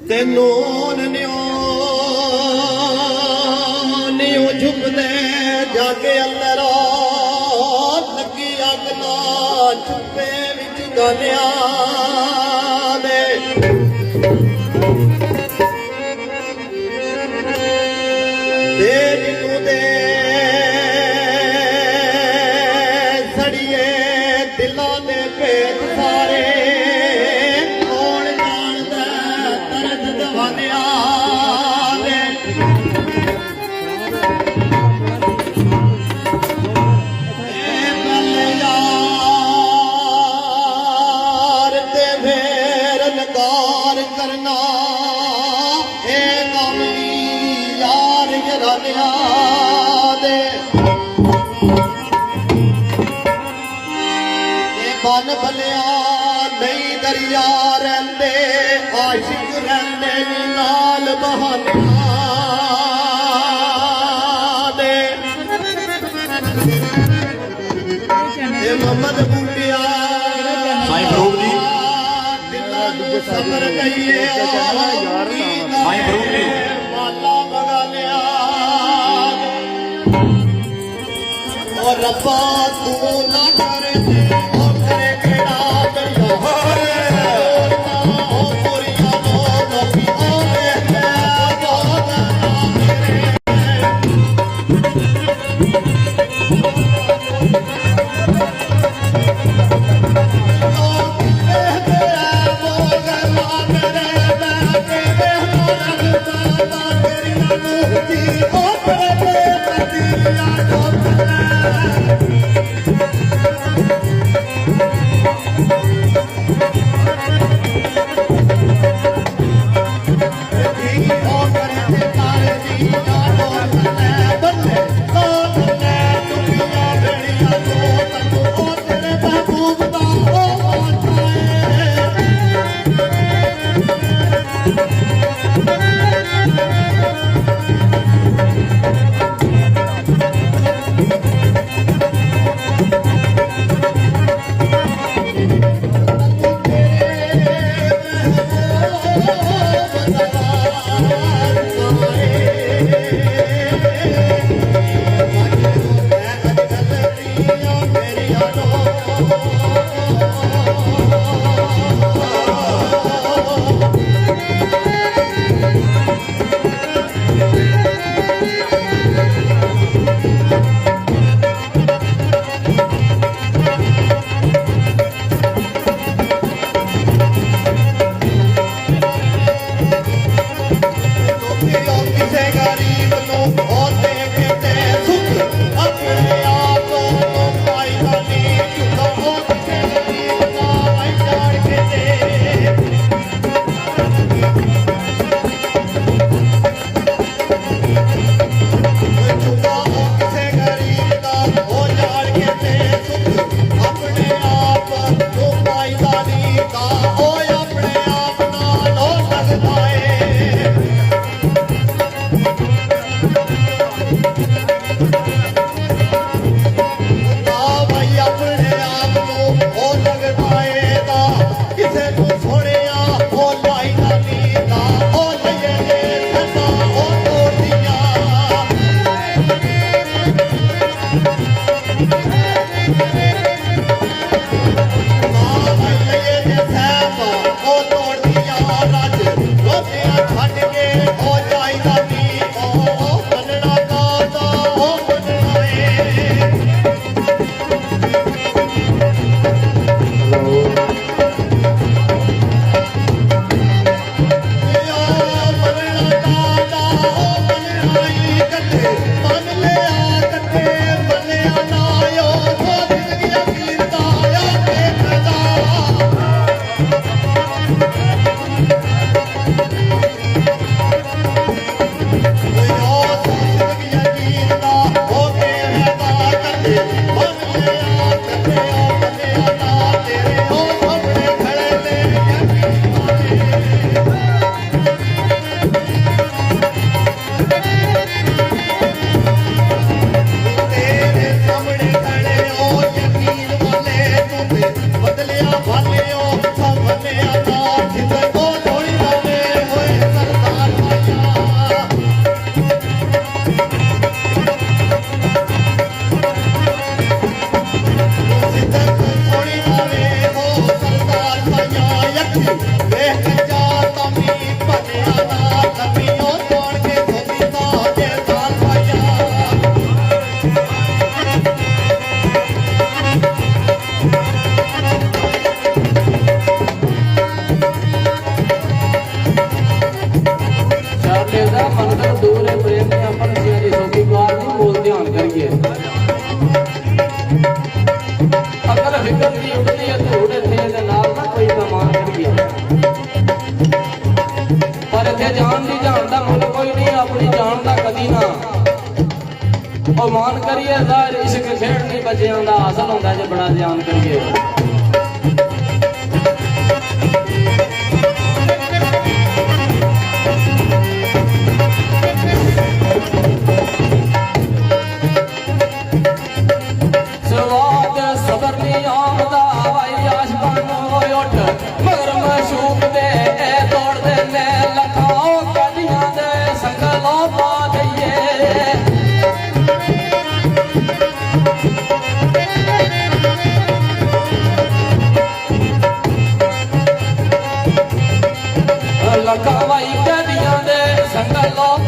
ते नून न्यो झुकदे जाके अंदर लगी अग ना छुपे विच गालिया दे जिनू दे सड़िए दिलों दे भेद सारे कौन जानदा तरज दवानिया दे यार ते फेर नकार करना ए कमी यार गिरानिया दे बन भलिया नहीं दरिया रहंदे आशिक रहंदे नी नाल बहानिया दे मोहम्मद बूटिया साईं फरूक जी समर गईए साईं फरूक जी माला बगा लिया और रब्बा तू ना करे और करे केड़ा दरिया हो पूरिया नो नबी ओए ਜਾਨ ਦੀ ਜਾਨ ਦਾ ਮੁੱਲ ਕੋਈ ਨਹੀਂ, ਆਪਣੀ ਜਾਨ ਦਾ ਕਦੀ ਨਾ ਉਹ ਮਾਨ ਕਰੀਏ। ਜ਼ਾਹਿਰ ਇਸ਼ਕ ਖੇਡ ਨਹੀਂ ਬੱਚਿਆਂ ਦਾ, ਹਾਸਲ ਹੁੰਦਾ ਜੇ ਬੜਾ ਧਿਆਨ ਕਰੀਏ। ਸਵਾਦ ਸਬਰ ਨਹੀਂ ਆਉਂਦਾ ਭਾਈ ਆਸ਼ਕਾਂ ਨੂੰ ਉੱਠ, ਮਗਰ ਮਸ਼ੂਕ ਦੇ ਇਹ ਦੌੜਦੇ ਨੇ ਲਖਾਓ ਕਦੀਆਂ ਦੇ ਸੰਗਲੋਂ ਪਾ ਦਈਏ। ਲਖਾਵਾਈ ਕਦੀਆਂ ਦੇ ਸੰਗਲੋਂ